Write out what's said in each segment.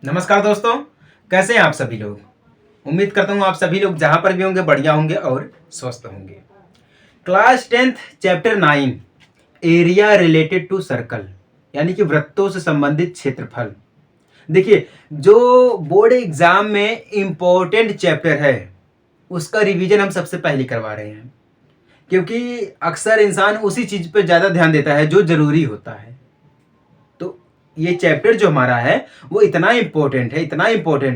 नमस्कार दोस्तों, कैसे हैं आप सभी लोग। उम्मीद करता हूँ आप सभी लोग जहाँ पर भी होंगे बढ़िया होंगे और स्वस्थ होंगे। Class 10th chapter 9 area related to circle यानी कि वृत्तों से संबंधित क्षेत्रफल। देखिए, जो बोर्ड एग्जाम में इम्पोर्टेंट चैप्टर है उसका रिवीजन हम सबसे पहले करवा रहे हैं, क्योंकि अक्सर इंसान उसी चीज़ पर ज़्यादा ध्यान देता है जो ज़रूरी होता है। तो ये चैप्टर जो हमारा है वो इतना इम्पोर्टेंट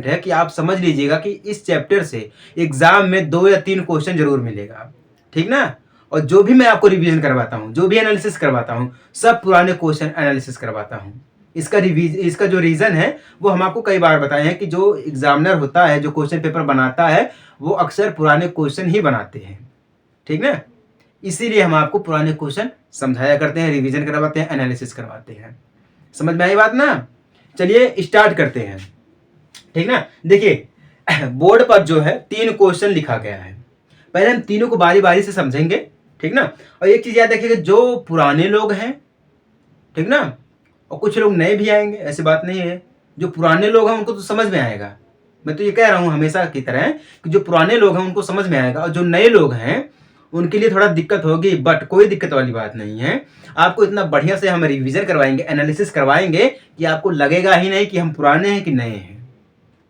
है कि आप समझ लीजिएगा कि इस चैप्टर से एग्जाम में 2 या 3 क्वेश्चन जरूर मिलेगा। ठीक ना। और जो भी मैं आपको रिवीजन करवाता हूँ, जो भी एनालिसिस करवाता हूँ, सब पुराने क्वेश्चन एनालिसिस करवाता हूँ। इसका जो रीज़न है वो हम आपको कई बार बताए हैं कि जो एग्जामिनर होता है, जो क्वेश्चन पेपर बनाता है, वो अक्सर पुराने क्वेश्चन ही बनाते हैं। ठीक ना। इसीलिए हम आपको पुराने क्वेश्चन समझाया करते हैं, रिवीजन करवाते हैं, एनालिसिस करवाते हैं। समझ में आई बात ना। चलिए स्टार्ट करते हैं। ठीक ना। देखिए, बोर्ड पर जो है 3 क्वेश्चन लिखा गया है। पहले हम तीनों को बारी बारी से समझेंगे। ठीक ना। और एक चीज याद रखिएगा, जो पुराने लोग हैं, ठीक ना, और कुछ लोग नए भी आएंगे, ऐसी बात नहीं है। जो पुराने लोग हैं उनको तो समझ में आएगा, मैं तो ये कह रहा हूं हमेशा की तरह कि जो पुराने लोग हैं उनको समझ में आएगा, और जो नए लोग हैं उनके लिए थोड़ा दिक्कत होगी, बट कोई दिक्कत वाली बात नहीं है। आपको इतना बढ़िया से हम रिवीजन करवाएंगे, एनालिसिस करवाएंगे कि आपको लगेगा ही नहीं कि हम पुराने हैं कि नए हैं।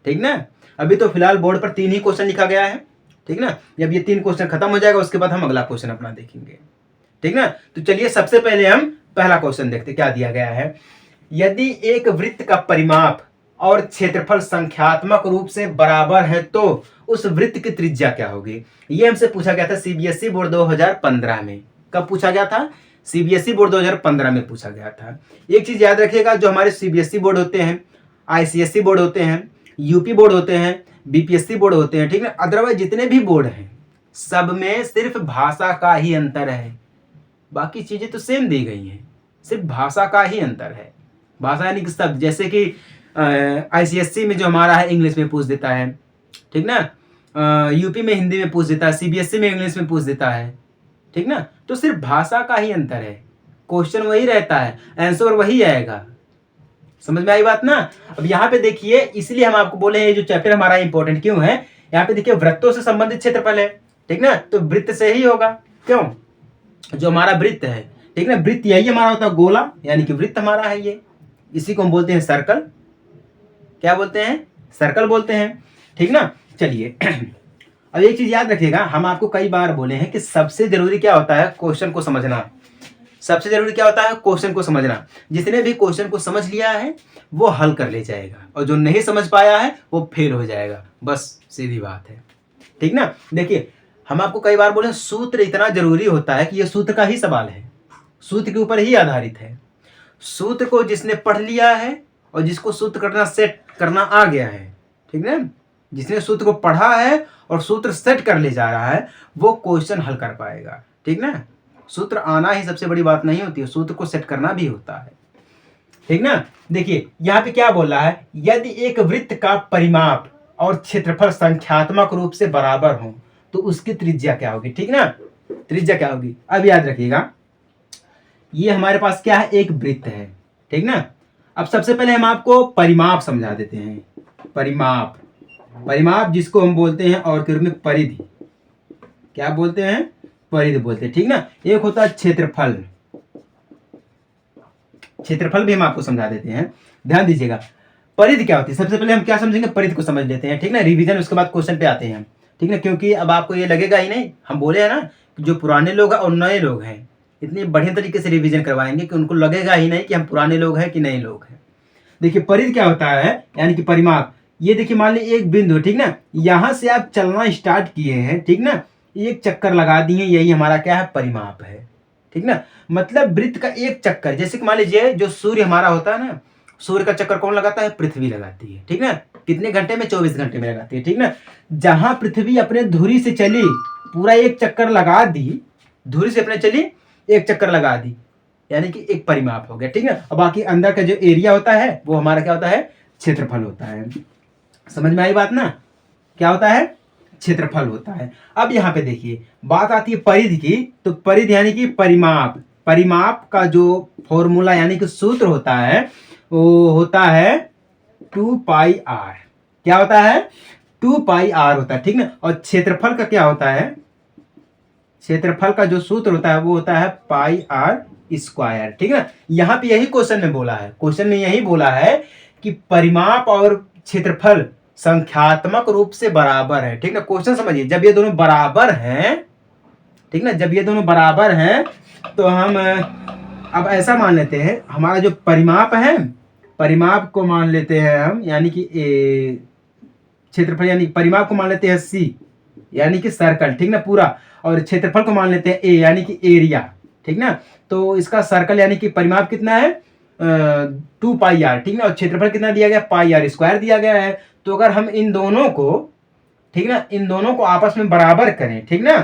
ठीक ना। अभी तो फिलहाल बोर्ड पर 3 ही क्वेश्चन लिखा गया है। ठीक ना। जब ये 3 क्वेश्चन खत्म हो जाएगा उसके बाद हम अगला क्वेश्चन अपना देखेंगे। ठीक ना। तो चलिए सबसे पहले हम पहला क्वेश्चन देखते क्या दिया गया है। यदि एक वृत्त का परिमाप और क्षेत्रफल संख्यात्मक रूप से बराबर है तो उस वृत्त की त्रिज्या क्या होगी। ये हमसे पूछा गया था सीबीएसई बोर्ड 2015 में। कब पूछा गया था? सीबीएसई बोर्ड 2015 में पूछा गया था। एक चीज याद रखिएगा, जो हमारे सीबीएसई बोर्ड होते हैं, आईसीएसई बोर्ड होते हैं, यूपी बोर्ड होते हैं, बीपीएससी बोर्ड होते हैं, ठीक ना, अदरवाइज जितने भी बोर्ड हैं सब में सिर्फ भाषा का ही अंतर है। बाकी चीजें तो सेम दी गई हैं, सिर्फ भाषा का ही अंतर है। भाषा यानी कि सब, जैसे कि आईसीएससी में जो हमारा है इंग्लिश में पूछ देता है, ठीक ना, यूपी में हिंदी में पूछ देता है, सीबीएसई में इंग्लिश में पूछ देता है। ठीक ना। तो सिर्फ भाषा का ही अंतर है, क्वेश्चन वही रहता है, आंसर वही आएगा। समझ में आई बात ना। अब यहाँ पे देखिए, इसलिए हम आपको बोले हैं जो चैप्टर हमारा इंपॉर्टेंट क्यों है। यहाँ पे देखिए वृत्तों से संबंधित क्षेत्रफल है, ठीक ना, तो वृत्त से ही होगा। क्यों? जो हमारा वृत्त है, ठीक ना, वृत्त यही हमारा होता है, गोला यानी कि वृत्त हमारा है ये। इसी को हम बोलते हैं सर्कल। क्या बोलते हैं? सर्कल बोलते हैं। ठीक ना। चलिए अब एक चीज याद रखिएगा, हम आपको कई बार बोले हैं कि सबसे जरूरी क्या होता है? क्वेश्चन को समझना। सबसे जरूरी क्या होता है? क्वेश्चन को समझना। जिसने भी क्वेश्चन को समझ लिया है वो हल कर ले जाएगा, और जो नहीं समझ पाया है वो फेल हो जाएगा। बस सीधी बात है। ठीक ना। देखिए, हम आपको कई बार बोले सूत्र इतना जरूरी होता है कि ये सूत्र का ही सवाल है, सूत्र के ऊपर ही आधारित है। सूत्र को जिसने पढ़ लिया है और जिसको सूत्र करना सेट करना आ गया है, ठीक ना, जिसने सूत्र को पढ़ा है और सूत्र सेट कर ले जा रहा है, वो क्वेश्चन हल कर पाएगा। ठीक ना। सूत्र आना ही सबसे बड़ी बात नहीं होती है, सूत्र को सेट करना भी होता है। ठीक ना। देखिए यहाँ पे क्या बोल रहा है, यदि एक वृत्त का परिमाप और क्षेत्रफल संख्यात्मक रूप से बराबर हो तो उसकी त्रिज्या क्या होगी। ठीक ना। त्रिज्या क्या होगी, अब याद रखिएगा, ये हमारे पास क्या है? एक वृत्त है। ठीक ना। अब सबसे पहले हम आपको परिमाप समझा देते हैं। परिमाप, परिमाप जिसको हम बोलते हैं और के रूप में परिधि। क्या बोलते हैं? परिधि बोलते हैं। ठीक ना। एक होता है क्षेत्रफल, क्षेत्रफल भी हम आपको समझा देते हैं, ध्यान दीजिएगा। परिधि क्या होती है? सबसे पहले हम क्या समझेंगे? परिधि को समझ लेते हैं। ठीक ना। रिवीजन, उसके बाद क्वेश्चन पे आते हैं। ठीक ना, क्योंकि अब आपको ये लगेगा ही नहीं, हम बोले हैं ना कि जो पुराने लोग हैं और नए लोग हैं, इतने बढ़िया तरीके से रिवीजन करवाएंगे कि उनको लगेगा ही नहीं कि हम पुराने लोग हैं कि नए लोग हैं। देखिए परिधि क्या होता है, यानी कि परिमाप। ये देखिए मान लीजिए एक बिंदु, ठीक ना, यहां से आप चलना स्टार्ट किए हैं, ठीक ना, एक चक्कर लगा दिए, यही हमारा क्या है? परिमाप है। ठीक ना। मतलब वृत्त का एक चक्कर, जैसे कि मान लीजिए जो सूर्य हमारा होता है ना, सूर्य का चक्कर कौन लगाता है? पृथ्वी लगाती है। ठीक ना। कितने घंटे में? 24 घंटे में लगाती है। ठीक ना। जहां पृथ्वी अपने धुरी से चली, पूरा एक चक्कर लगा दी, धुरी से अपने चली एक चक्कर लगा दी, यानी कि एक परिमाप हो गया। ठीक है। और बाकी अंदर का जो एरिया होता है वो हमारा क्या होता है? क्षेत्रफल होता है। समझ में आई बात ना। क्या होता है? क्षेत्रफल होता है। अब यहाँ पे देखिए बात आती है परिधि की, तो परिधि यानी कि परिमाप। परिमाप का जो फॉर्मूला यानी कि सूत्र होता है वो होता है 2 पाई आर। क्या होता है? 2 पाई आर होता है, ठीक ना। और क्षेत्रफल का क्या होता है? क्षेत्रफल का जो सूत्र होता है वो होता है पाई आर स्क्वायर, ठीक है ना। यहाँ पे यही क्वेश्चन में बोला है, क्वेश्चन में यही बोला है कि परिमाप और क्षेत्रफल संख्यात्मक रूप से बराबर है, ठीक ना। क्वेश्चन समझिए, जब ये दोनों बराबर हैं, ठीक ना, जब ये दोनों बराबर हैं तो हम अब ऐसा मान लेते हैं, हमारा जो परिमाप है, परिमाप को मान लेते हैं हम, यानी कि क्षेत्रफल यानी परिमाप को मान लेते हैं सी, यानी कि सर्कल, ठीक ना, पूरा। और क्षेत्रफल को मान लेते हैं ए, यानी कि एरिया, ठीक ना। तो इसका सर्कल यानी कि परिमाप कितना है? 2 पाई आर, ठीक ना। और क्षेत्रफल कितना दिया गया? पाई आर स्क्वायर दिया गया है। तो अगर हम इन दोनों को, ठीक ना, इन दोनों को आपस में बराबर करें, ठीक ना,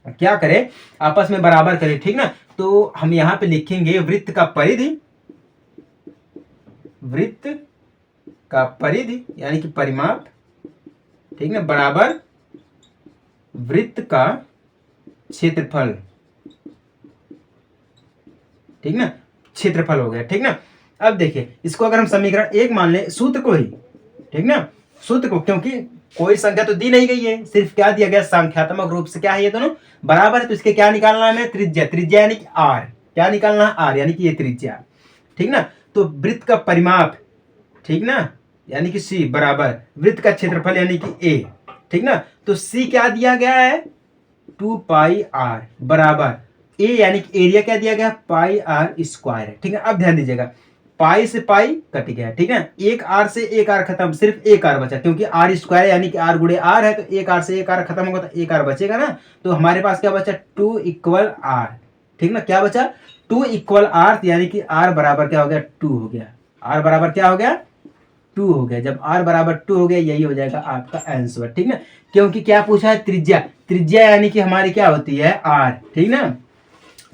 क्या करें? आपस में बराबर करें, ठीक ना। तो हम यहाँ पे लिखेंगे वृत्त का परिधि, वृत्त का परिधि यानी कि परिमाप, ठीक ना, बराबर वृत्त का क्षेत्रफल, ठीक ना, क्षेत्रफल हो गया, ठीक ना। अब देखिए, इसको अगर हम समीकरण 1 मान लें, सूत्र को ही, ठीक ना, सूत्र को, क्योंकि कोई संख्या तो दी नहीं गई है, सिर्फ क्या दिया गया? संख्यात्मक रूप से क्या है? ये दोनों बराबर है। तो इसके क्या निकालना है हमें? त्रिज्या, त्रिज्या यानी कि आर। क्या निकालना है? आर, यानी कि ये त्रिज्या, ठीक ना। तो वृत्त का परिमाप, ठीक ना, यानी कि सी बराबर वृत्त का क्षेत्रफल यानी कि ए, ठीक ना। तो सी क्या दिया गया है? 2 पाई आर बराबर ए, यानी कि एरिया क्या दिया गया? पाई आर स्क्वायर है, ठीक है। अब ध्यान दीजिएगा, पाई से पाई कट गया, ठीक है। एक आर से एक आर खत्म, सिर्फ एक आर बचा, क्योंकि आर स्क्वायर यानी कि आर गुणे आर है। तो एक आर से एक आर खत्म होगा तो एक आर बचेगा ना। तो हमारे पास क्या बचा? 2 इक्वल आर, ठीक ना। क्या बचा? 2 इक्वल आर, यानी कि आर बराबर क्या हो गया? 2 हो गया। आर बराबर क्या हो गया? 2 हो गया। जब आर बराबर 2 हो गया, यही हो जाएगा आपका आंसर, ठीक ना। क्योंकि क्या पूछा है? त्रिज्या, त्रिज्या यानी कि हमारी क्या होती है? आर, ठीक ना।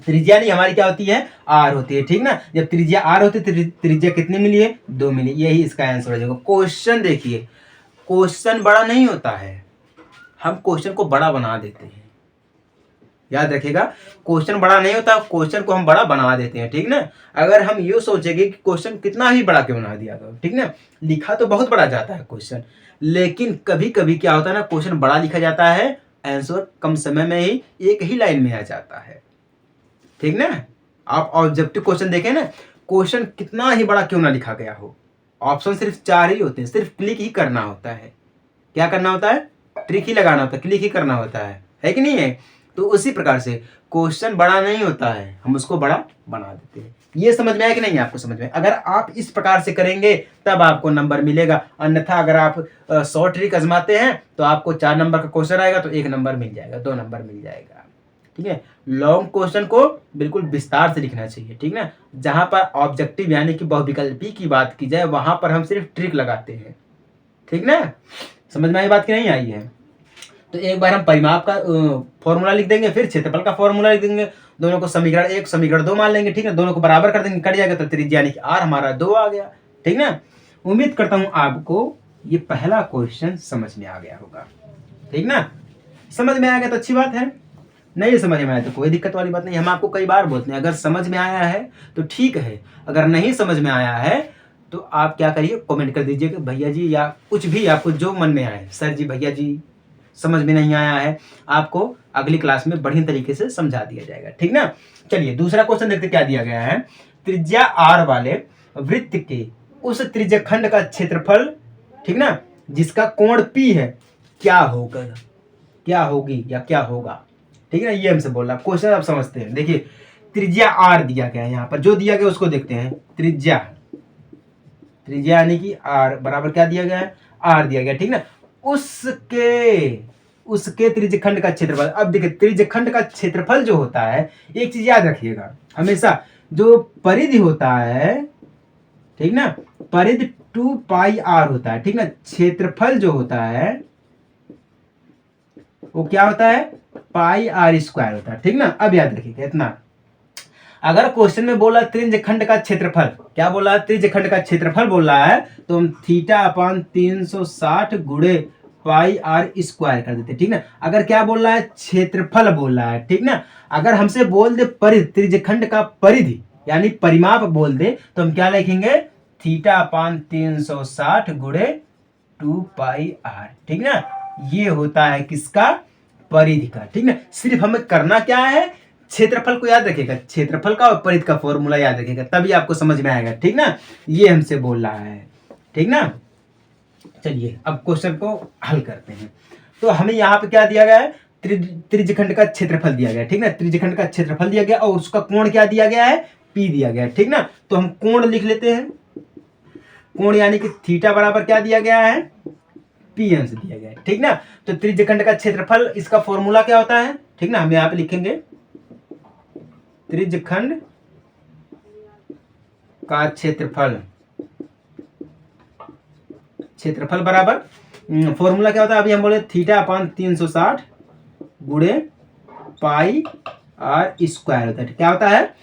त्रिज्या नहीं, हमारी क्या होती है? आर होती है, ठीक ना। जब त्रिज्या आर होती है, त्रिज्या कितनी मिली है? 2 मिली। यही इसका आंसर हो जाएगा। क्वेश्चन देखिए, क्वेश्चन बड़ा नहीं होता है, हम क्वेश्चन को बड़ा बना देते हैं। याद रखिएगा, क्वेश्चन बड़ा नहीं होता, क्वेश्चन को हम बड़ा बना देते हैं, ठीक ना। अगर हम ये सोचेंगे कि क्वेश्चन कितना ही बड़ा क्यों ना दिया गया, ठीक ना, लिखा तो बहुत बड़ा जाता है क्वेश्चन, लेकिन कभी कभी क्या होता है ना, क्वेश्चन बड़ा लिखा जाता है, आंसर कम समय में ही एक ही लाइन में आ जाता है, ठीक ना। आप ऑब्जेक्टिव क्वेश्चन देखें ना, क्वेश्चन कितना ही बड़ा क्यों ना लिखा गया हो, ऑप्शन सिर्फ 4 ही होते हैं, सिर्फ क्लिक ही करना होता है। क्या करना होता है? ट्रिक ही लगाना होता है, क्लिक ही करना होता है कि नहीं है? तो उसी प्रकार से क्वेश्चन बड़ा नहीं होता है, हम उसको बड़ा बना देते हैं। ये समझ में आया कि नहीं? आपको समझ में? अगर आप इस प्रकार से करेंगे तब आपको नंबर मिलेगा, अन्यथा अगर आप 100 ट्रिक आजमाते हैं तो आपको 4 नंबर का क्वेश्चन आएगा तो 1 नंबर मिल जाएगा, 2 नंबर मिल जाएगा, ठीक है। लॉन्ग क्वेश्चन को बिल्कुल विस्तार से लिखना चाहिए, ठीक ना। जहां पर ऑब्जेक्टिव यानी कि बहुविकल्पी की बात की जाए, वहां पर हम सिर्फ ट्रिक लगाते हैं, ठीक ना। समझ में आई बात कि नहीं आई है? तो एक बार हम परिमाप का फॉर्मूला लिख देंगे, फिर क्षेत्रफल का फॉर्मूला लिख देंगे, दोनों को समीकरण 1 समीकरण 2 मान लेंगे, ठीक है। दोनों को बराबर कर देंगे, कट जाएगा तो त्रिज्या यानी कि आर हमारा 2 आ गया, ठीक ना। उम्मीद करता हूं आपको ये पहला क्वेश्चन समझ में आ गया होगा, ठीक ना। समझ में आ गया तो अच्छी बात है, नहीं समझ में आया तो कोई दिक्कत वाली बात नहीं। हम आपको कई बार बोलते हैं, अगर समझ में आया है तो ठीक है, अगर नहीं समझ में आया है तो आप क्या करिए, कमेंट कर दीजिए कि भैया जी, या कुछ भी आपको जो मन में आए, सर जी, भैया जी समझ में नहीं आया है, आपको अगली क्लास में बढ़िया तरीके से समझा दिया जाएगा, ठीक ना। चलिए दूसरा क्वेश्चन देखते क्या दिया गया है। त्रिज्या आर वाले वृत्त के उस त्रिज्यखंड का क्षेत्रफल, ठीक ना, जिसका कोण P है, क्या होगा, क्या होगी या क्या होगा, ठीक है ना। ये हमसे बोल रहा है क्वेश्चन, आप समझते हैं। देखिए त्रिज्या आर दिया गया है, यहाँ पर जो दिया गया उसको देखते हैं। त्रिज्या, त्रिज्या यानी कि आर बराबर क्या दिया गया है? आर दिया गया, ठीक ना। उसके त्रिज्यखंड का क्षेत्रफल। अब देखिए त्रिज्यखंड का क्षेत्रफल जो होता है, एक चीज याद रखिएगा हमेशा, जो परिधि होता है, ठीक ना, परिधि 2 पाई आर होता है, ठीक ना। क्षेत्रफल जो होता है वो क्या होता है? पाई आर स्क्वायर होता है, ठीक ना। अब याद रखिएगा इतना, अगर क्वेश्चन में बोला त्रिज्यखंड का क्षेत्रफल, क्या बोला? त्रिज्यखंड का क्षेत्रफल बोल रहा है, तो हम थीटा अपान 360 गुणे पाई आर स्क्वायर कर देते, ठीक ना। अगर क्या बोल रहा है? क्षेत्रफल बोल रहा है, ठीक ना। अगर हमसे बोल दे परिधि, त्रिज्यखंड का परिधि यानी परिमाप बोल दे, तो हम क्या लिखेंगे? थीटा अपान 360 गुणे 2πr। ठीक ना, ये होता है किसका, परिधि का। ठीक ना, सिर्फ हमें करना क्या है, क्षेत्रफल को याद रखिएगा, क्षेत्रफल का और परिधि का फॉर्मूला याद रखिएगा, तभी आपको समझ में आएगा। ठीक ना, ये हमसे बोल रहा है। ठीक ना, चलिए अब क्वेश्चन को हल करते हैं। तो हमें यहाँ पे क्या दिया गया है, त्रिज्यखंड का क्षेत्रफल दिया गया है। ठीक ना, त्रिज्यखंड का क्षेत्रफल दिया गया और उसका कोण क्या दिया गया है, पी दिया गया है। ठीक ना, तो हम कोण लिख लेते हैं। कोण यानी कि थीटा बराबर क्या दिया गया है, पी अंश दिया गया है। ठीक ना, तो त्रिज्यखंड का क्षेत्रफल, इसका फॉर्मूला क्या होता है। ठीक ना, हम यहाँ पे लिखेंगे त्रिज्यखंड का क्षेत्रफल, क्षेत्रफल बराबर फॉर्मूला क्या होता है, अभी हम बोले थीटा अपान 360 गुणे पाई आर स्क्वायर होता है। क्या होता है,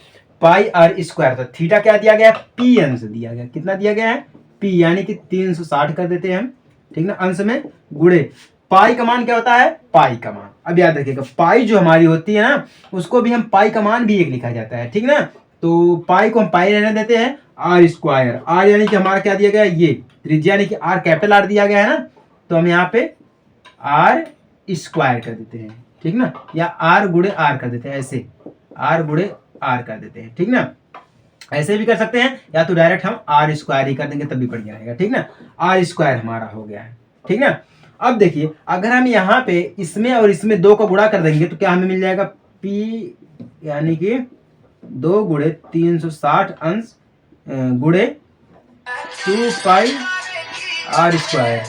पाई आर स्क्वायर होता है। थीटा क्या दिया गया है, पी अंश दिया गया, कितना दिया गया है, पी, यानी कि 360 कर देते हैं हम। ठीक ना, अंश में गुणे पाई का मान क्या होता है, पाई का मान। अब याद रखिएगा, पाई जो हमारी होती है ना, उसको भी हम पाई का मान भी एक लिखा जाता है। ठीक ना, तो पाई को हम पाई रहने देते हैं, आर स्क्वायर, आर यानी कि हमारा क्या दिया गया है, ये त्रिज्या यानी कि आर, कैपिटल आर दिया गया है ना, तो हम यहाँ पे आर स्क्वायर कर देते हैं। ठीक ना, या आर गुणे आर कर देते हैं, ऐसे आर गुणे आर कर देते हैं। ठीक ना, ऐसे भी कर सकते हैं, या तो डायरेक्ट हम आर स्क्वायर ही कर देंगे तब भी बढ़िया रहेगा। ठीक ना, आर स्क्वायर हमारा हो गया है। ठीक ना, अब देखिए, अगर हम यहाँ पे इसमें और इसमें 2 का गुणा कर देंगे तो क्या हमें मिल जाएगा, पी यानी कि 2 गुणे 360 अंश गुणे 2 पाई आर स्क्वायर।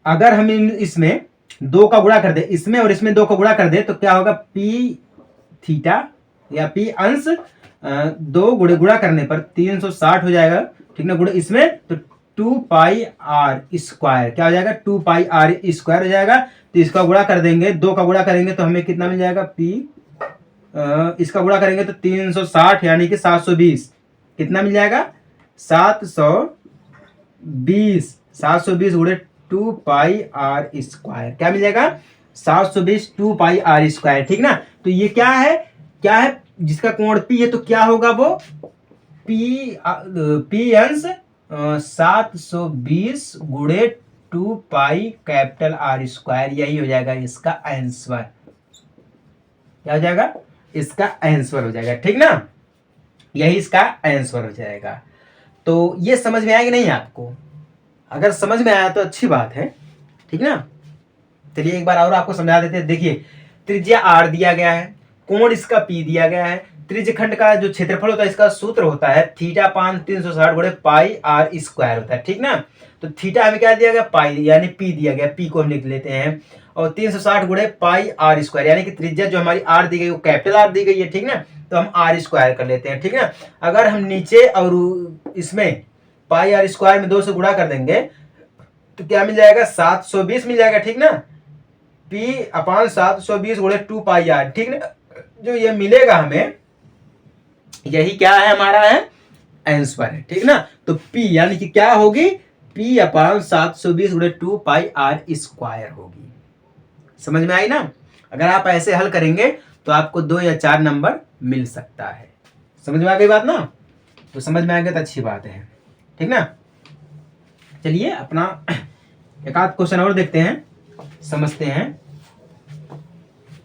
अगर हम इसमें 2 का गुणा कर दे, इसमें और इसमें 2 का गुणा कर दे तो क्या होगा, पी थीटा या पी अंश 2 गुणे गुणा करने पर 360 हो जाएगा। ठीक ना, गुणे इसमें तो 2 पाई आर स्क्वायर क्या हो जाएगा, 2 पाई आर स्क्वायर हो जाएगा। तो इसका गुणा कर देंगे, 2 का गुणा करेंगे तो हमें कितना मिल जाएगा, पी इसका गुणा करेंगे तो 360 यानी कि 720, कितना मिल जाएगा, 720 गुणे 2 पाई आर स्क्वायर, क्या मिल जाएगा, 720 2 पाई आर स्क्वायर। ठीक ना, तो ये क्या है, क्या है, जिसका कोण पी है तो क्या होगा वो, पी अंश 720 गुणे 2 पाई कैपिटल आर स्क्वायर, यही हो जाएगा इसका आंसर। क्या हो जाएगा, इसका आंसर हो जाएगा। ठीक ना, यही इसका आंसर हो जाएगा। तो ये समझ में आएगा नहीं आपको, अगर समझ में आया तो अच्छी बात है। ठीक ना, चलिए एक बार और आपको समझा देते हैं। देखिए, त्रिज्या आर दिया गया है, कोण इसका पी दिया गया है, त्रिज्यखंड का जो क्षेत्रफल होता है इसका सूत्र होता है थीटा अपान 360 गुणे पाई आर स्क्वायर होता है। ठीक ना, तो थीटा हमें क्या दिया गया, पाई यानी पी दिया गया, पी को हम लिख लेते हैं, और 360 गुणे पाई आर स्क्वायर यानी कि त्रिज्या जो हमारी आर दी गई वो कैपिटल आर दी गई है। ठीक ना, तो हम आर स्क्वायर कर लेते हैं। ठीक ना, अगर हम नीचे और इसमें पाई आर स्क्वायर में 2 से गुणा कर देंगे तो क्या मिल जाएगा, 720 मिल जाएगा। ठीक ना, पी अपान 720 गुणे 2 पाई आर। ठीक ना, जो ये मिलेगा हमें, यही क्या है, हमारा है आंसर है। ठीक ना, तो P यानी कि क्या होगी, P अपान 720 गुणे 2 पाई आर स्क्वायर होगी। समझ में आई ना, अगर आप ऐसे हल करेंगे तो आपको 2 या 4 नंबर मिल सकता है। समझ में आ गई बात ना, तो समझ में आ गया तो अच्छी बात है। ठीक ना, चलिए अपना एक आध क्वेश्चन और देखते हैं, समझते हैं।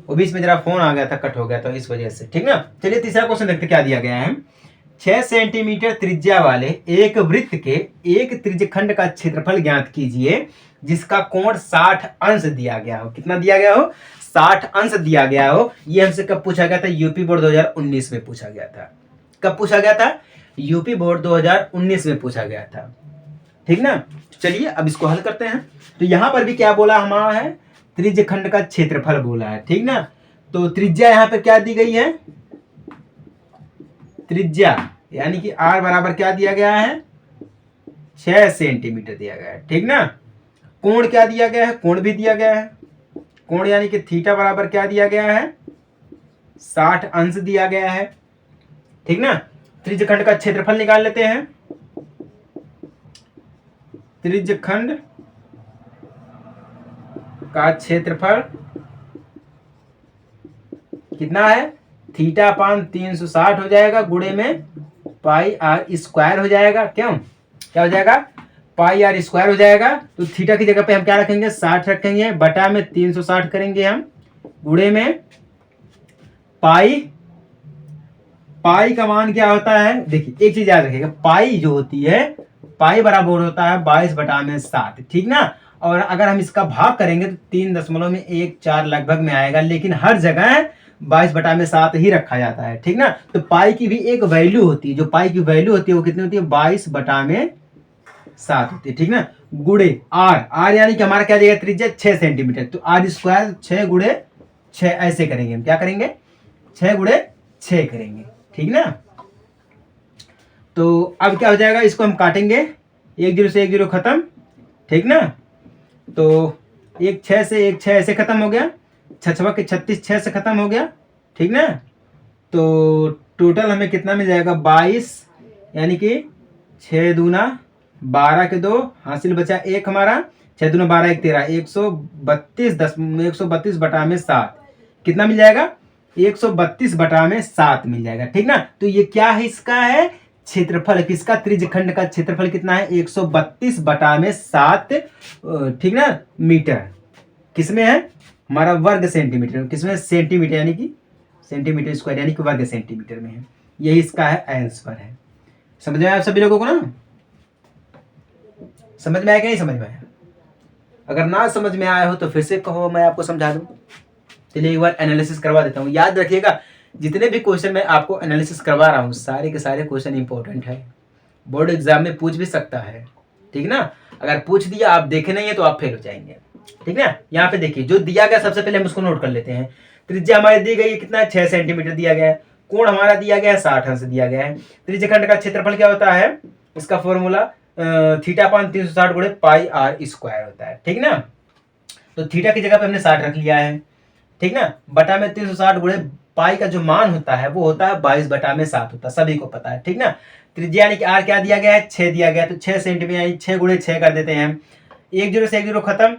वो बीच में जरा फोन आ गया था, कट हो गया था इस वजह से। ठीक ना, चलिए तीसरा क्वेश्चन देखते क्या दिया गया है। 6 सेंटीमीटर त्रिज्या वाले एक वृत्त के एक त्रिज्यखंड का क्षेत्रफल ज्ञात कीजिए जिसका कोण 60 अंश दिया गया हो। कितना दिया गया हो, 60 अंश दिया गया हो। ये हमसे कब पूछा गया था, यूपी बोर्ड 2019 में पूछा गया था। कब पूछा गया था, यूपी बोर्ड 2019 में पूछा गया था। ठीक ना, चलिए अब इसको हल करते हैं। तो यहां पर भी क्या बोला हमारा है, त्रिज्यखंड का क्षेत्रफल बोला है। ठीक ना, तो त्रिज्या यहां पर क्या दी गई है, त्रिज्या यानी कि r बराबर क्या दिया गया है, 6 सेंटीमीटर दिया गया है। ठीक ना, कोण क्या दिया गया है, कोण भी दिया गया है, कोण यानी कि थीटा बराबर क्या दिया गया है, 60 अंश दिया गया है, ठीक ना। त्रिज्यखंड का क्षेत्रफल निकाल लेते हैं। त्रिज्यखंड का क्षेत्रफल कितना है, थीटा अपान 360 हो जाएगा, गुणे में पाई आर स्क्वायर हो जाएगा। क्यों, क्या हो जाएगा, पाई आर स्क्वायर हो जाएगा। तो थीटा की जगह पे हम क्या रखेंगे, 60 रखेंगे, बटा में 360 करेंगे हम, गुणे में पाई। पाई का मान क्या होता है, देखिए एक चीज याद रखिएगा, पाई जो होती है, पाई बराबर होता है 22/7, ठीक ना। और अगर हम इसका भाग करेंगे तो 3.14 लगभग में आएगा, लेकिन हर जगह 22/7 ही रखा जाता है, ठीक ना। तो पाई की भी एक वैल्यू होती है, जो पाई की वैल्यू होती है वो कितनी होती है, 22/7 होती है, ठीक ना। गुणे आर यानी कि हमारा क्या देगा, त्रिज्या 6 सेंटीमीटर, तो आर स्क्वायर 6 गुणे 6 ऐसे करेंगे हम, क्या करेंगे, 6 गुणे 6 करेंगे, ठीक ना। तो अब क्या हो जाएगा, इसको हम काटेंगे, 1 0 से 1 0 खत्म, ठीक ना। तो 1 6 से 1 6 ऐसे खत्म हो गया, 6 के 36 6 से खत्म हो गया, ठीक ना। तो टोटल हमें कितना मिल जाएगा, 22, यानी कि 6 दूना 12 के 2 हासिल बचा 1 हमारा, 6 दूना 12 1 13, 132/7 कितना मिल जाएगा, 132/7 मिल जाएगा, ठीक ना। तो ये क्या है, इसका है क्षेत्रफल, किसका, त्रिज्यखंड का क्षेत्रफल कितना है, 132/7, ठीक ना, मीटर। किसमें है, हमारा वर्ग सेंटीमीटर, किसमें, सेंटीमीटर, यानी कि सेंटीमीटर स्क्वायर, यानी कि वर्ग सेंटीमीटर में है। यही इसका है आंसर है। समझ में आया आप सभी लोगों को ना, समझ में आया कि नहीं समझ में आया? अगर ना समझ में आया हो तो फिर से कहो, मैं आपको समझा दूं। चलिए एक बार एनालिसिस करवा देता हूँ। याद रखिएगा, जितने भी क्वेश्चन मैं आपको एनालिसिस करवा रहा हूँ, सारे के सारे क्वेश्चन इंपॉर्टेंट है, बोर्ड एग्जाम में पूछ भी सकता है, ठीक ना। अगर पूछ दिया, आप देखे नहीं है तो आप फेल हो जाएंगे, ठीक ना। यहाँ पे देखिए जो दिया गया, सबसे पहले हम उसको नोट कर लेते हैं। त्रिज्या हमारी दी गई है, कितना है, 6 सेंटीमीटर दिया गया है। कोण हमारा दिया गया है, 60 अंश दिया गया है। त्रिज्यखंड का क्षेत्रफल क्या होता है, इसका फॉर्मूला थीटा अपान 360 गुणे पाई आर स्क्वायर होता है, ठीक ना। तो थीटा की जगह पे हमने 60 रख लिया है, ठीक ना, बटा में 360 गुणे पाई का जो मान होता है वो होता है 22/7 होता है, सभी को पता है, ठीक ना। त्रिज्या यानी कि आर क्या दिया गया है, 6 दिया गया है, तो 6 सेंटीमीटर यानी 6 गुणे 6 कर देते हैं हम। 1 0 से 1 0 खत्म,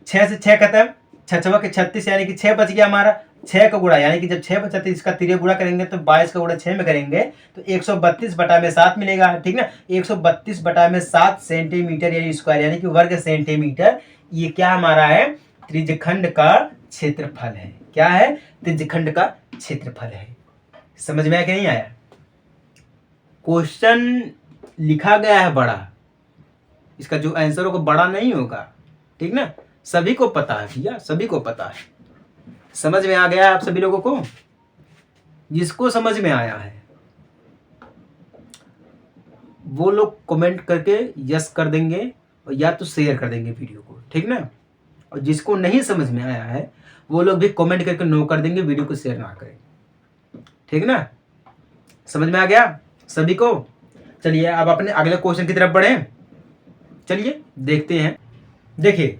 6 से 6 खत्म, 6 के 36 यानी कि 6 बच गया हमारा। 6 का गुणा, यानी कि जब 6 बचा तो इसका तिर्य गुणा करेंगे तो 22 का गुणा 6 में करेंगे तो 132/7 मिलेगा, ठीक ना। 132/7 सेंटीमीटर यानी स्क्वायर, यानी कि वर्ग सेंटीमीटर। ये क्या हमारा है, त्रिज्यखंड का क्षेत्रफल है। क्या है, त्रिज्यखंड का क्षेत्रफल है। समझ में आया कि नहीं आया? क्वेश्चन लिखा गया है बड़ा, इसका जो आंसर होगा बड़ा नहीं होगा, ठीक ना। सभी को पता है भैया, सभी को पता है। समझ में आ गया आप सभी लोगों को? जिसको समझ में आया है वो लोग कमेंट करके यस कर देंगे और या तो शेयर कर देंगे वीडियो को, ठीक ना। और जिसको नहीं समझ में आया है वो लोग भी कमेंट करके नो कर देंगे, वीडियो को शेयर ना करें, ठीक ना। समझ में आ गया सभी को? चलिए अब अपने अगले क्वेश्चन की तरफ बढ़े, चलिए देखते हैं। देखिए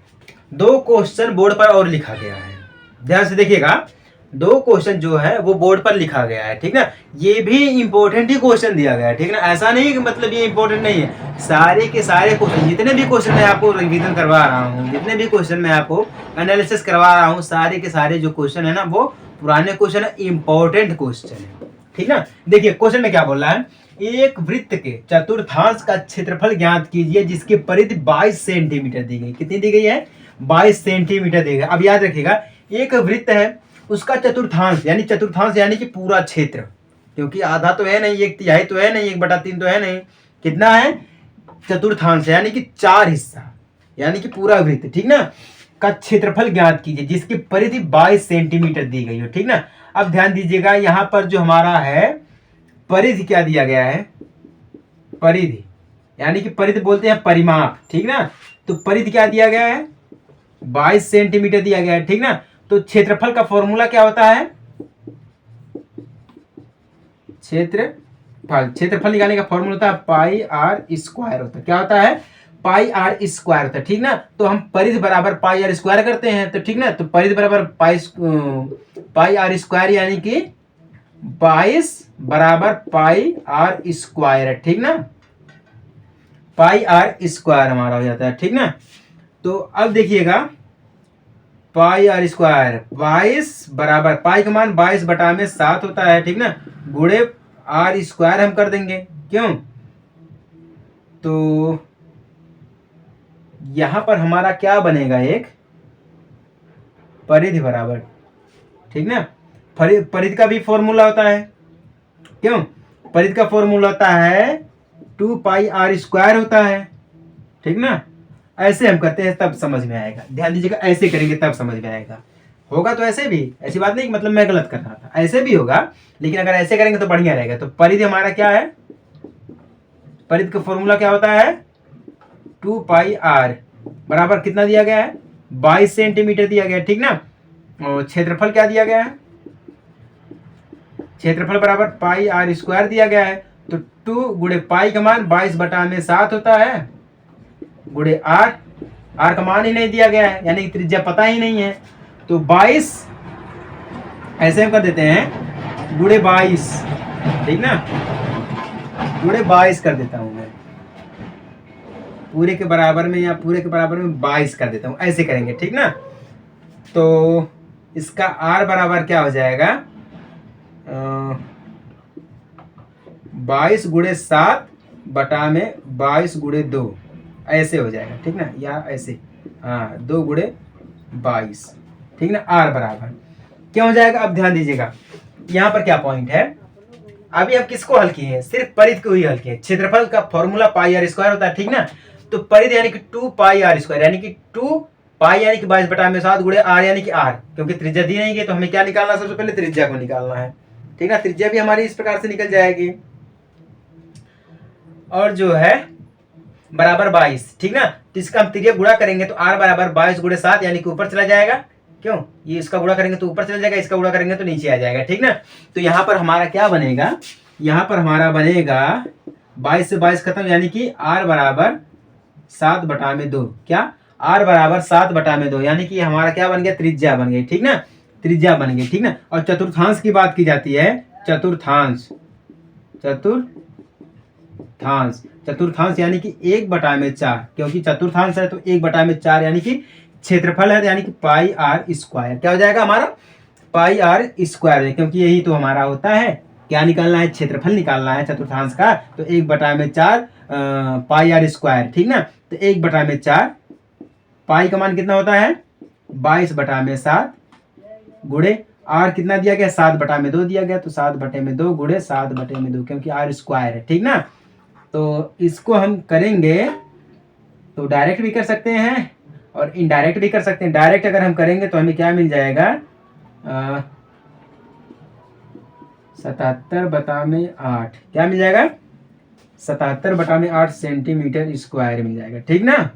2 क्वेश्चन बोर्ड पर और लिखा गया है, ध्यान से देखिएगा। 2 क्वेश्चन जो है वो बोर्ड पर लिखा गया है, ठीक ना। ये भी इंपॉर्टेंट ही क्वेश्चन दिया गया है, ठीक ना। ऐसा नहीं कि मतलब ये इंपॉर्टेंट नहीं है, सारे के सारे क्वेश्चन, जितने भी क्वेश्चन मैं आपको रिवीजन करवा रहा हूँ, जितने भी क्वेश्चन मैं आपको एनालिसिस करवा रहा हूँ, सारे के सारे जो क्वेश्चन है ना वो पुराने क्वेश्चन है, इंपॉर्टेंट क्वेश्चन है, ठीक ना। देखिए क्वेश्चन में क्या बोल रहा है, एक वृत्त के चतुर्थांश का क्षेत्रफल ज्ञात कीजिए जिसकी परिधि 22 सेंटीमीटर दी गई। कितनी दी गई है, 22 सेंटीमीटर दी गई। अब याद रखिएगा, एक वृत्त है, उसका चतुर्थांश यानी कि पूरा क्षेत्र, क्योंकि आधा तो है नहीं, 1/3 तो है नहीं, 1/3 तो है नहीं, कितना है, चतुर्थांश यानी कि 4 हिस्सा, यानी कि पूरा वृत्त, ठीक ना, का क्षेत्रफल ज्ञात कीजिए जिसकी परिधि 22 सेंटीमीटर दी गई हो, ठीक ना। अब ध्यान दीजिएगा, यहां पर जो हमारा है परिधि क्या दिया गया है, परिधि यानी कि परिधि बोलते हैं परिमाप, ठीक ना। तो परिधि क्या दिया गया है, 22 सेंटीमीटर दिया गया है, ठीक ना। तो क्षेत्रफल का फॉर्मूला क्या होता है, क्षेत्रफल निकालने का फॉर्मूला होता है पाई आर स्क्वायर होता है। क्या होता है, पाई आर स्क्वायर होता है, ठीक ना। तो हम परिधि बराबर पाई आर स्क्वायर करते हैं, तो ठीक ना। तो परिधि बराबर पाई आर स्क्वायर यानी कि 22 बराबर पाई आर स्क्वायर है, ठीक ना, पाई आर स्क्वायर हमारा हो जाता है, ठीक ना। तो अब देखिएगा पाई आर स्क्वायर 22 बराबर पाई का मान 22 बटा में 7 होता है, ठीक ना, गुणे आर स्क्वायर हम कर देंगे, क्यों, तो यहां पर हमारा क्या बनेगा, एक परिधि बराबर, ठीक ना, परिधि का भी फॉर्मूला होता है, क्यों, परिधि का फॉर्मूला होता है 2 पाई आर स्क्वायर होता है, ठीक ना। ऐसे हम करते हैं तब समझ में आएगा, ध्यान दीजिएगा, ऐसे करेंगे तब समझ में आएगा, होगा तो ऐसे भी, ऐसी बात नहीं कि मतलब मैं गलत कर रहा था, ऐसे भी होगा, लेकिन अगर ऐसे करेंगे तो बढ़िया रहेगा। तो परिधि हमारा क्या है, परिधि का फॉर्मूला क्या होता है 2 पाई आर बराबर कितना दिया गया है 22 सेंटीमीटर दिया गया है, ठीक ना, और क्षेत्रफल क्या दिया गया है, क्षेत्रफल बराबर पाई आर स्क्वायर दिया गया है। तो 2 गुणे पाई का मान 22 बटा में 7 होता है, गुणे आर, आर का मान ही नहीं दिया गया है, यानी कि त्रिज्या पता ही नहीं है, तो 22 ऐसे हम कर देते हैं गुणे 22, ठीक ना, गुणे 22 कर देता हूं मैं, पूरे के बराबर में या पूरे के बराबर में 22 कर देता हूं, ऐसे करेंगे, ठीक ना। तो इसका आर बराबर क्या हो जाएगा 22 गुणे 7 बटा में 22 गुणे 2, ऐसे हो जाएगा, ठीक ना, या ऐसे, हाँ 2 गुणे 22, ठीक ना, आर बराबर क्या हो जाएगा। अब ध्यान दीजिएगा यहाँ पर क्या पॉइंट है, अभी हम किसको हल किए हैं, सिर्फ परिधि को ही हल किए, क्षेत्रफल का फॉर्मूला पाई आर स्क्वायर होता है, ठीक ना, तो परिधि यानी कि 2 पाई आर स्क्वायर, यानी कि 2 पाई यानी कि 22 बटा में 7 गुणे आर यानी कि आर, क्योंकि त्रिज्या दी नहीं गई तो हमें क्या निकालना, सबसे पहले त्रिज्या को निकालना है, ठीक ना, त्रिज्या भी हमारी इस प्रकार से निकल जाएगी, और जो है बराबर 22, ठीक ना, तो इसका हम त्रिज्या गुणा करेंगे तो आर बराबर 22 गुणे 7 यानी कि ऊपर चला जाएगा, क्यों, ये इसका गुणा करेंगे तो ऊपर चला जाएगा, इसका गुणा करेंगे तो नीचे आ जाएगा, ठीक ना। तो यहाँ पर हमारा क्या बनेगा, यहाँ पर हमारा बनेगा 22 से 22 खत्म, यानी कि आर बराबर 7 बटा में 2, क्या, आर बराबर 7 बटा में 2, यानी कि हमारा क्या बन गया, त्रिज्या बन गई, ठीक ना, त्रिज्या बन गई, ठीक ना। और चतुर्थांश की बात की जाती है, चतुर्थांश, चतुर्थांश, चतुर्थांश यानी कि 1 बटा में 4, क्योंकि चतुर्थांश है तो 1 बटा में 4 यानी कि क्षेत्रफल है, यानी कि पाई आर स्क्वायर क्या हो जाएगा हमारा, पाई आर स्क्वायर, क्योंकि यही तो हमारा होता है, क्या निकालना है, क्षेत्रफल निकालना है चतुर्थांश का, तो 1 बटा में 4 पाई आर स्क्वायर, ठीक ना, तो 1 बटा में 4, पाई का मान कितना होता है 22 बटा में 7 गुणे आर कितना दिया गया 7 बटा में 2 दिया गया, तो 7 बटे में 2 गुणे 7 बटे में 2, क्योंकि आर स्क्वायर है, ठीक ना। तो इसको हम करेंगे तो डायरेक्ट भी कर सकते हैं और इनडायरेक्ट भी कर सकते हैं। डायरेक्ट अगर हम करेंगे तो हमें क्या मिल जाएगा 77 बटा में 8, क्या मिल जाएगा 77 बटा में 8 सेंटीमीटर स्क्वायर मिल जाएगा, ठीक ना।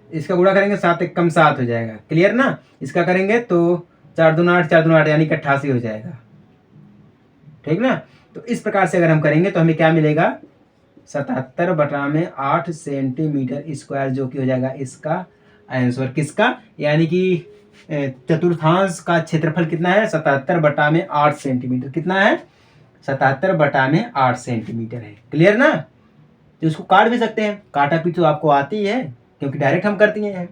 इसका गुणा करेंगे 7 एक कम 7 हो जाएगा, क्लियर ना। इसका करेंगे तो 4 दूना 8, 4 दूना 8 यानी कि 88 हो जाएगा, ठीक ना। तो इस प्रकार से अगर हम करेंगे तो हमें क्या मिलेगा 77 बटा में 8 सेंटीमीटर स्क्वायर, जो कि हो जाएगा इसका आंसर, किसका, यानी कि चतुर्थांश का क्षेत्रफल कितना है 77 बटा में 8 सेंटीमीटर, कितना है 77 बटा में 8 सेंटीमीटर है, क्लियर ना। तो इसको काट भी सकते हैं, काटा पीट तो आपको आती ही है क्योंकि डायरेक्ट हम करती हैं,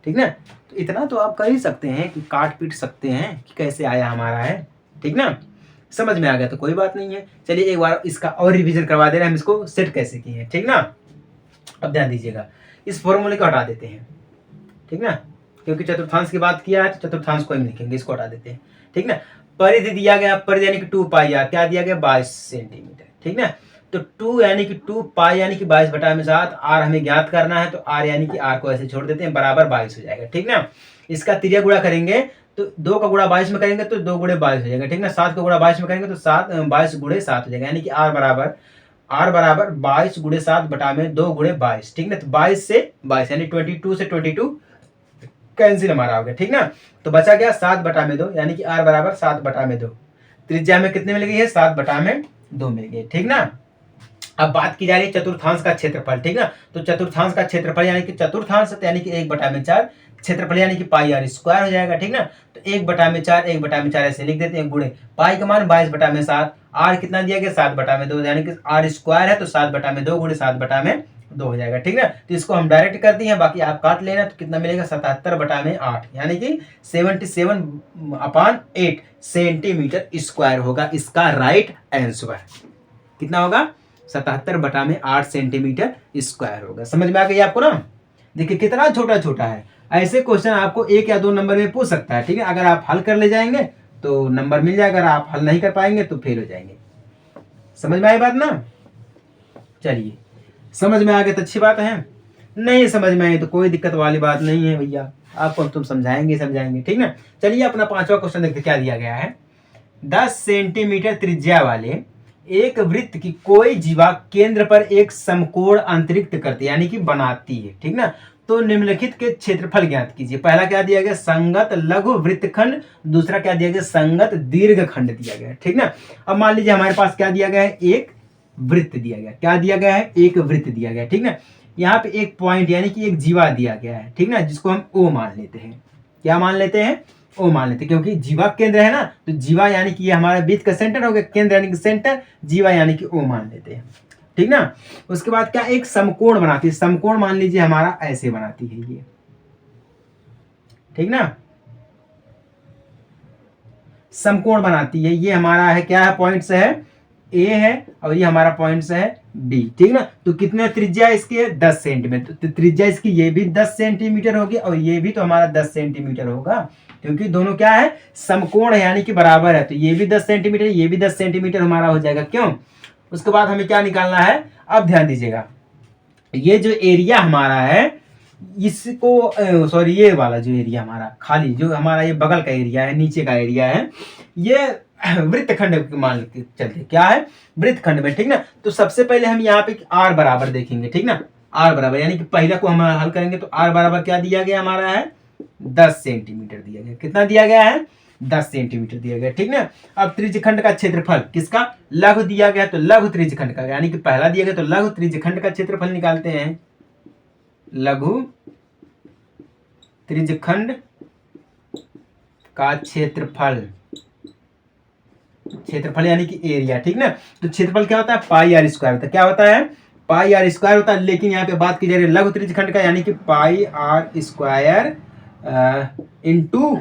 ठीक ना। तो इतना तो आप कर ही सकते हैं कि काट पीट सकते हैं कि कैसे आया हमारा है, ठीक ना। समझ में आ गया तो कोई बात नहीं है। चलिए एक बार इसका और रिवीजन करवा दे रहे हैं, हम इसको सेट कैसे किए हैं, ठीक ना। अब ध्यान दीजिएगा, इस फॉर्मूले को हटा देते हैं, ठीक ना, क्योंकि चतुर्थांश की बात किया है तो चतुर्थांश को ही लिखेंगे, इसको हटा देते हैं, ठीक ना। परिधि दिया गया, परिधि यानी कि 2 पाई आर, क्या दिया गया 22 सेंटीमीटर, ठीक ना। तो 2 यानी कि 2 पाई यानी कि 22 बटा में 7, आर हमें ज्ञात करना है, तो आर यानी कि आर को ऐसे छोड़ देते हैं, बराबर 22 हो जाएगा, ठीक ना। इसका त्रिज्या गुणा करेंगे तो 2 का गुणा 22 में करेंगे तो 2 गुणे 22 हो जाएगा, ठीक ना। 7 का गुणा 22 में करेंगे तो 22 गुणे 7 हो जाएगा, यानी कि आर बराबर 22 गुणे 7 बटा में 2 गुणे 22, ठीक ना। तो 22 से 22 यानी 22 से 22 कैंसिल हमारा हो गया, ठीक ना। तो बचा गया 7 बटा में 2, यानी कि आर बराबर 7 बटा में 2, त्रिज्या में कितने मिल गई है 7 बटा में 2 मिल गई, ठीक ना। अब बात की जा रही है चतुर्थांश का क्षेत्रफल, ठीक ना। तो चतुर्थांश का क्षेत्रफल यानी कि चतुर्थांश यानी कि 1 बटा में 4, क्षेत्रफल यानी कि पाई आर स्क्वायर हो जाएगा, ठीक ना। तो 1/4, 1/4 ऐसे लिख देते हैं, गुणे पाई का मान 22/7, आर कितना दिया गया 7/2, यानी कि आर स्क्वायर है तो 7/2 गुणे 7/2 हो जाएगा, ठीक ना। तो इसको हम डायरेक्ट कर दिए हैं, बाकी आप काट लेना तो कितना मिलेगा 77/8, यानी कि 77/8 सेंटीमीटर स्क्वायर होगा इसका राइट आंसर। कितना होगा 77/8 सेंटीमीटर स्क्वायर होगा। समझ में आ गई आपको ना। देखिए कितना छोटा छोटा है। ऐसे क्वेश्चन आपको 1 या 2 नंबर में पूछ सकता है, ठीक है। अगर आप हल कर ले जाएंगे तो नंबर मिल जाएगा, अगर आप हल नहीं कर पाएंगे तो फेल हो जाएंगे। समझ में आई बात ना। चलिए, समझ में आ गया तो अच्छी बात है, नहीं समझ में आई तो कोई दिक्कत वाली बात नहीं है भैया, आपको तुम समझाएंगे, ठीक ना। चलिए अपना 5वां क्वेश्चन देखते क्या दिया गया है। 10 सेंटीमीटर त्रिज्या वाले एक वृत्त की कोई जीवा केंद्र पर एक समकोण अंतरिक्त करती है, यानी कि बनाती है, ठीक ना। तो निम्नलिखित के क्षेत्रफल ज्ञात कीजिए। पहला क्या दिया गया संगत लघु वृत्तखंड, दूसरा क्या दिया गया संगत दीर्घखंड दिया गया, ठीक ना। अब मान लीजिए हमारे पास क्या दिया गया है, एक वृत्त दिया गया, क्या दिया गया है, एक वृत्त दिया गया, ठीक ना। यहाँ पे एक पॉइंट यानी कि एक जीवा दिया गया है, ठीक ना, जिसको हम ओ मान लेते हैं। क्या मान लेते हैं, ओ मान लेते हैं, क्योंकि जीवा केंद्र है ना, तो जीवा यानी कि ये हमारा बीच का सेंटर हो गया, केंद्र यानी कि सेंटर, जीवा यानी कि ओ मान लेते हैं, ठीक ना। उसके बाद क्या एक समकोण बनाती है, समकोण मान लीजिए हमारा ऐसे बनाती है ये, ठीक ना, समकोण बनाती है। ये हमारा है क्या है, पॉइंट्स है ए है और ये हमारा पॉइंट्स है बी, ठीक ना। तो कितने त्रिज्या इसकी है 10 सेंटीमीटर, तो त्रिज्या इसकी ये भी 10 सेंटीमीटर होगी और ये भी तो हमारा 10 सेंटीमीटर होगा, क्योंकि दोनों क्या है समकोण है यानी कि बराबर है। तो ये भी 10 सेंटीमीटर, ये भी 10 सेंटीमीटर हमारा हो जाएगा, क्यों। उसके बाद हमें क्या निकालना है, अब ध्यान दीजिएगा, ये जो एरिया हमारा है इसको सॉरी ये वाला जो एरिया हमारा खाली जो हमारा ये बगल का एरिया है, नीचे का एरिया है, ये वृत्तखंड मान के चलते क्या है वृत्तखंड में, ठीक ना। तो सबसे पहले हम यहाँ पे आर बराबर देखेंगे, ठीक ना, आर बराबर यानी कि पहला को हम हल करेंगे तो आर बराबर क्या दिया गया हमारा है 10 सेंटीमीटर दिया गया, कितना दिया गया है 10 सेंटीमीटर दिया गया, ठीक ना। अब त्रिज्यखंड का क्षेत्रफल किसका, लघु दिया गया तो लघु त्रिज्यखंड का, यानी कि पहला दिया गया तो लघु त्रिज्यखंड का क्षेत्रफल निकालते हैं, लघु त्रिज्यखंड का क्षेत्रफल, क्षेत्रफल यानी कि एरिया, ठीक ना। तो क्षेत्रफल क्या होता है पाई आर स्क्वायर होता है, क्या होता है पाई आर स्क्वायर होता है, लेकिन यहाँ पे बात की जा रही है लघु त्रिज्यखंड का, यानी कि pi r square into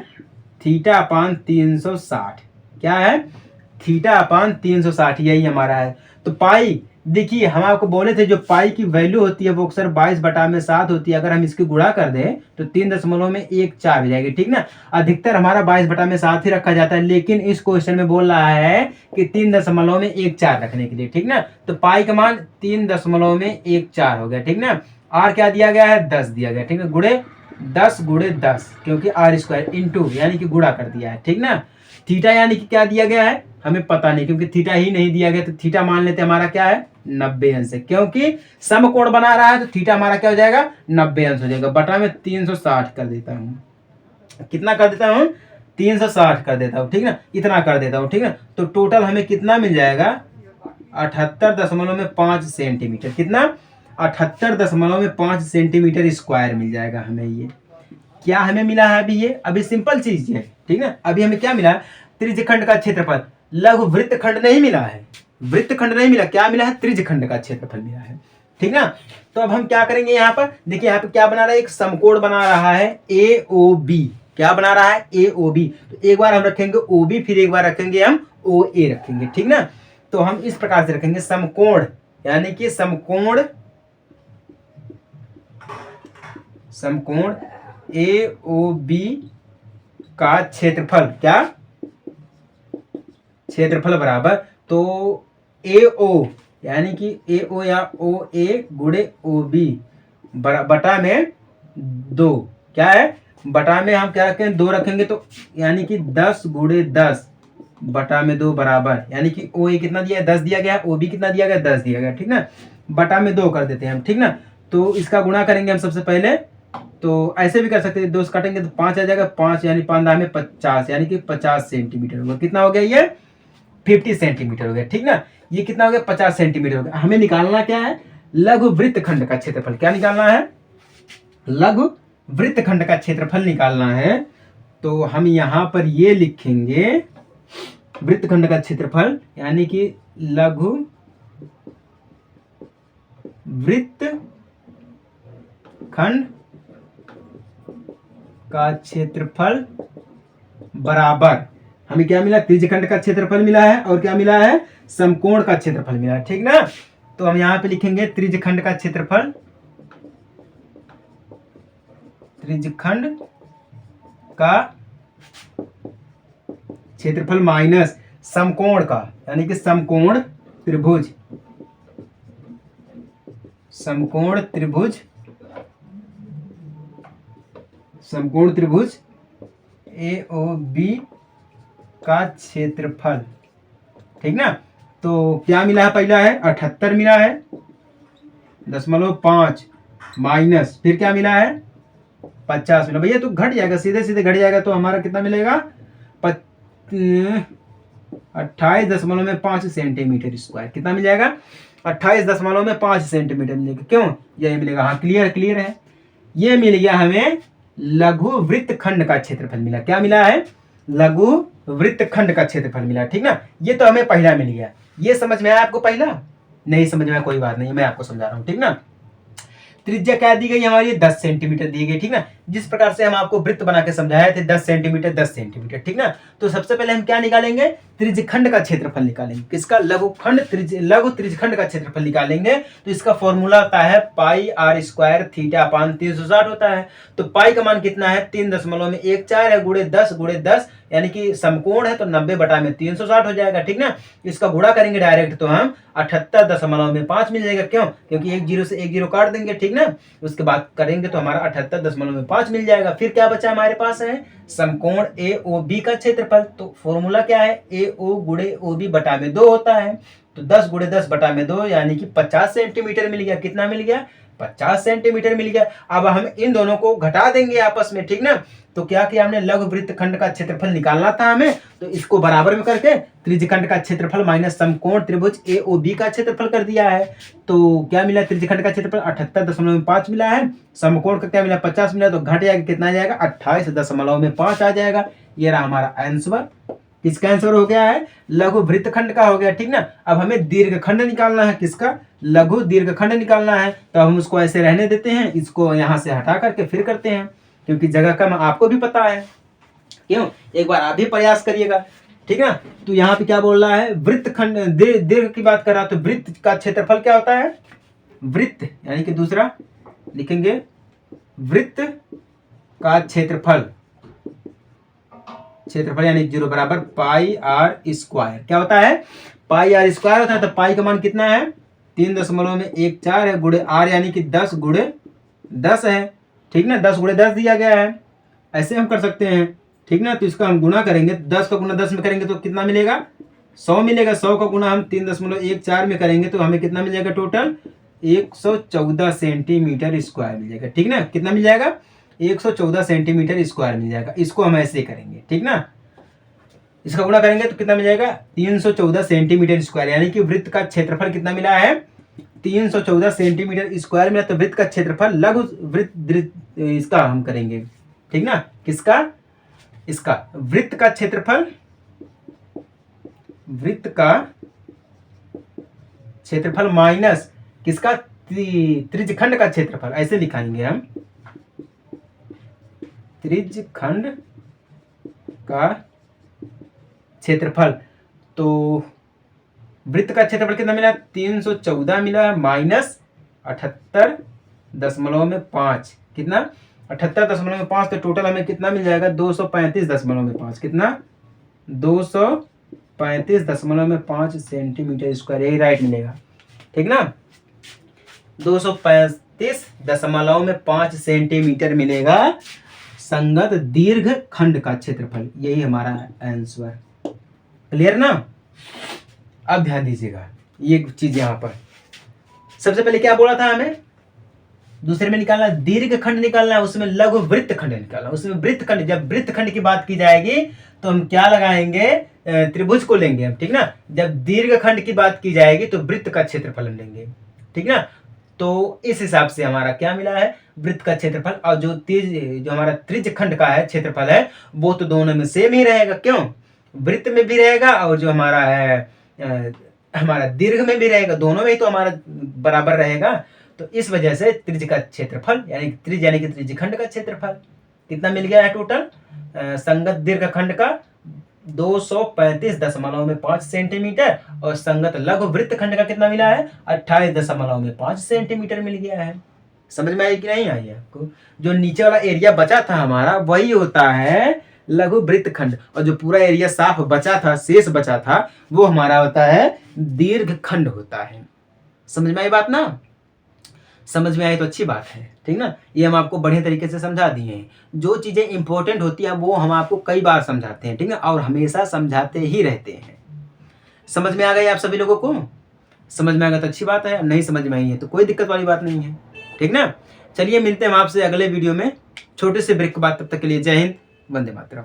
theta upon 360, क्या है थीटा अपान 360, यही हमारा है। तो पाई देखिए हम आपको बोले थे जो पाई की वैल्यू होती है वो अक्सर 22/7 होती है, अगर हम इसकी गुणा कर दें तो 3.14 हो जाएगी, ठीक ना। अधिकतर हमारा 22/7 ही रखा जाता है, लेकिन इस क्वेश्चन में बोल रहा है कि 3.14 रखने के लिए, ठीक ना। तो पाई का मान 3.14 हो गया, ठीक ना। आर क्या दिया गया है 10 दिया गया, ठीक है, गुणे 10 क्योंकि आर स्क्वायर इंटू यानी कि गुणा कर दिया है, ठीक ना। थीटा यानी कि क्या दिया गया है हमें पता नहीं, क्योंकि थीटा ही नहीं दिया गया, तो थीटा मान लेते हमारा क्या है 90 अंश है, क्योंकि समकोण बना रहा है तो थीटा हमारा क्या हो जाएगा 90 अंश हो जाएगा। बटा में 360 कर देता हूँ, कितना कर देता हूँ 360 कर देता हूँ, ठीक ना, इतना कर देता हूँ, ठीक ना। तो टोटल हमें कितना मिल जाएगा 78.5 सेंटीमीटर, कितना 78.5 सेंटीमीटर स्क्वायर मिल जाएगा हमें। ये क्या हमें मिला है अभी, ये अभी सिंपल चीज है, ठीक ना। अभी हमें क्या मिला त्रिज्यखंड का क्षेत्रफल, लघु वृत्तखंड नहीं मिला है, वृत्तखंड नहीं मिला, क्या मिला है त्रिज्यखंड का क्षेत्रफल मिला है, ठीक ना। तो अब हम क्या करेंगे यहाँ पर देखिए, यहाँ पे क्या बना रहा है एक समकोण बना रहा है AOB, क्या बना रहा है AOB। तो एक बार हम रखेंगे OB, फिर एक बार रखेंगे हम OA रखेंगे, ठीक ना। तो हम इस प्रकार से रखेंगे समकोण यानी कि समकोण AOB का क्षेत्रफल, क्या क्षेत्रफल बराबर, तो AO यानी कि AO या OA गुणे OB बटा में 2, क्या है बटा में हम क्या रखेंगे 2 रखेंगे, तो यानी कि 10 गुणे 10 बटा में 2 बराबर, यानी कि OA कितना दिया है 10 दिया गया, OB कितना दिया गया 10 दिया गया, ठीक ना। बटा में 2 कर देते हैं हम, ठीक ना। तो इसका गुणा करेंगे हम सबसे पहले, तो ऐसे भी कर सकते हैं, 2 से काटेंगे तो 5 आ जाएगा, 5 यानी 5 में 50 यानी कि 50 सेंटीमीटर होगा, कितना हो गया ये 50 सेंटीमीटर हो गया, ठीक ना। ये कितना हो गया 50 सेंटीमीटर हो गया। हमें निकालना क्या है लघु वृत्तखंड का क्षेत्रफल, क्या निकालना है लघु वृत्तखंड का क्षेत्रफल निकालना है तो हम यहाँ पर ये लिखेंगे वृत्तखंड का क्षेत्रफल यानी कि लघु वृत्तखंड का क्षेत्रफल बराबर हमें क्या मिला, त्रिज्यखंड का क्षेत्रफल मिला है और क्या मिला है, समकोण का क्षेत्रफल मिला है, ठीक ना। तो हम यहाँ पे लिखेंगे त्रिज्यखंड का क्षेत्रफल, त्रिज्यखंड का क्षेत्रफल माइनस समकोण का, यानी कि समकोण त्रिभुज, समकोण त्रिभुज, समकोण त्रिभुज AOB का क्षेत्रफल, ठीक ना। तो क्या मिला है, पहला है 78 मिला है 0.5 माइनस फिर क्या मिला है 50 मिला। भैया तो घट जाएगा, सीधे सीधे घट जाएगा, तो हमारा कितना मिलेगा 28.5 सेंटीमीटर स्क्वायर। कितना मिल जाएगा 28.5 सेंटीमीटर मिलेगा। क्यों, यही मिलेगा। हाँ क्लियर, क्लियर है। ये मिल गया हमें लघु वृत्तखंड का क्षेत्रफल मिला। क्या मिला है, लघु वृत्तखंड का क्षेत्रफल मिला, ठीक ना। ये तो हमें पहला मिल गया। ये समझ में आया आपको, पहला नहीं समझ में आया कोई बात नहीं, मैं आपको समझा रहा हूं, ठीक ना। त्रिज्या क्या दी गई हमारी, 10 सेंटीमीटर दी गई, ठीक ना। जिस प्रकार से हम आपको वृत्त बना के समझाए थे 10 सेंटीमीटर 10 सेंटीमीटर, ठीक ना। तो सबसे पहले हम क्या निकालेंगे, त्रिज्यखंड का क्षेत्रफल निकालेंगे। किसका, लघुखंड लघु त्रिज्यखंड का क्षेत्रफल निकालेंगे। तो इसका फॉर्मूला होता है पाई आर स्क्वायर थीटा अपान 360 होता है। तो पाई का मान कितना है, 3.14 है, गुणे 10 यानी कि समकोण है तो 90/360 हो जाएगा, ठीक ना। इसका गुणा करेंगे डायरेक्ट तो हम 78.5 मिल जाएगा। क्यों, क्योंकि एक जीरो से एक जीरो काट देंगे, ठीक ना। उसके बाद करेंगे तो हमारा 78.5 मिल जाएगा। फिर क्या बचा हमारे पास है, समकोण AOB का क्षेत्रफल। तो फॉर्मूला क्या है, AO गुणे OB बटा में 2 होता है। तो 10 गुणे 10 बटा में 2 यानी कि 50 सेंटीमीटर मिल गया। कितना मिल गया, 50 सेंटीमीटर मिल गया। अब हम इन दोनों को घटा देंगे आपस में, ठीक ना। तो क्या किया हमने, लघु वृत्तखंड का क्षेत्रफल निकालना था हमें, तो इसको बराबर में करके त्रिज्यखंड का क्षेत्रफल माइनस समकोण त्रिभुज AOB का क्षेत्रफल कर दिया है। तो क्या मिला, त्रिज्यखंड का क्षेत्रफल 78.5 मिला है, समकोण का क्या मिला 50 मिला, तो घट जाएगा, कितना आ जाएगा 28.5 आ जाएगा। ये रहा हमारा आंसर। किसका आंसर हो गया है, लघु वृत्तखंड का हो गया, ठीक ना। अब हमें दीर्घखंड निकालना है। किसका, लघु दीर्घखंड निकालना है। तो हम उसको ऐसे रहने देते हैं, इसको यहां से हटा करके फिर करते हैं, क्योंकि जगह कम आपको भी पता है। क्यों, एक बार आप भी प्रयास करिएगा, ठीक ना। तो यहाँ पे क्या बोल रहा है, वृत्तखंड दीर्घ की बात कर रहा है। तो वृत्त का क्षेत्रफल क्या होता है, वृत्त यानी कि दूसरा लिखेंगे वृत्त का क्षेत्रफल, क्षेत्रफल यानी 0 बराबर पाई आर स्क्वायर। क्या होता है, पाई आर स्क्वायर होता है। तो पाई का मान कितना है, 3.14 है, गुणे आर यानी कि 10 गुणे 10 है, ठीक ना। 10 गुणे 10 दिया गया है, ऐसे हम कर सकते हैं, ठीक ना। तो इसका हम गुणा करेंगे, 10 का गुणा 10 में करेंगे तो कितना मिलेगा, 100 मिलेगा। 100 का गुणा हम 3.14 में करेंगे तो हमें कितना मिल जाएगा, टोटल 114 सेंटीमीटर स्क्वायर मिल जाएगा, ठीक ना। कितना मिल जाएगा, 114 सेंटीमीटर स्क्वायर मिल जाएगा। इसको हम ऐसे करेंगे, ठीक ना। इसका गुणा करेंगे तो कितना मिल जाएगा, 314 सेंटीमीटर स्क्वायर, यानी कि वृत्त का क्षेत्रफल कितना मिला है, 314 सेंटीमीटर स्क्वायर मिला। तो वृत्त का क्षेत्रफल लघु वृत्त इसका हम करेंगे, ठीक ना। किसका, इसका वृत्त का क्षेत्रफल, वृत्त का क्षेत्रफल माइनस किसका, त्रिज्यखंड का क्षेत्रफल, ऐसे लिखाएंगे हम, त्रिज्यखंड का क्षेत्रफल। तो वृत्त का क्षेत्रफल कितना मिला, 314 मिला माइनस 78.5, कितना 78.5। तो टोटल हमें कितना मिल जाएगा, 235.5, कितना 235.5 सेंटीमीटर स्क्वायर, यही राइट मिलेगा, ठीक ना। 235.5 सेंटीमीटर मिलेगा संगत दीर्घ खंड का क्षेत्रफल। यही हमारा आंसर, क्लियर ना। अब ध्यान दीजिएगा ये चीज, यहां पर सबसे पहले क्या बोला था हमें, दूसरे में निकालना दीर्घ खंड निकालना है, उसमें लघु वृत्त खंड निकालना, उसमें वृत्त खंड। जब वृत्त खंड की बात की जाएगी तो हम क्या लगाएंगे, त्रिभुज को लेंगे हम, ठीक ना। जब दीर्घ खंड की बात की जाएगी तो वृत्त का क्षेत्रफल लेंगे, ठीक ना। तो इस हिसाब से हमारा क्या मिला है, वृत्त का क्षेत्रफल। और जो हमारा त्रिज्यखंड का है क्षेत्रफल है वो तो दोनों में सेम ही रहेगा। क्यों, वृत्त में भी रहेगा और जो हमारा है हमारा दीर्घ में भी रहेगा, दोनों में ही तो हमारा बराबर रहेगा। तो इस वजह से त्रिज्य का क्षेत्रफल यानी कि त्रिज्यखंड का क्षेत्रफल कितना मिल गया है टोटल, संगत दीर्घखंड का 235.5 सेंटीमीटर और संगत लघु वृत्त खंड का कितना मिला है, 28.5 सेंटीमीटर मिल गया है। समझ में आई कि नहीं आई आपको? जो नीचे वाला एरिया बचा था हमारा वही होता है लघु वृत्त खंड, और जो पूरा एरिया साफ बचा था, शेष बचा था, वो हमारा होता है दीर्घ खंड होता है। समझ में आई बात ना? समझ में आई तो अच्छी बात है, ठीक ना। ये हम आपको बढ़िया तरीके से समझा दिए हैं। जो चीजें इंपॉर्टेंट होती हैं वो हम आपको कई बार समझाते हैं, ठीक ना, और हमेशा समझाते ही रहते हैं। समझ में आ गई आप सभी लोगों को? समझ में आ गया तो अच्छी बात है, नहीं समझ में आई है तो कोई दिक्कत वाली बात नहीं है, ठीक ना। चलिए मिलते हैं हम आपसे अगले वीडियो में छोटे से ब्रेक के बाद, तब तक के लिए जय हिंद, वंदे मातरम।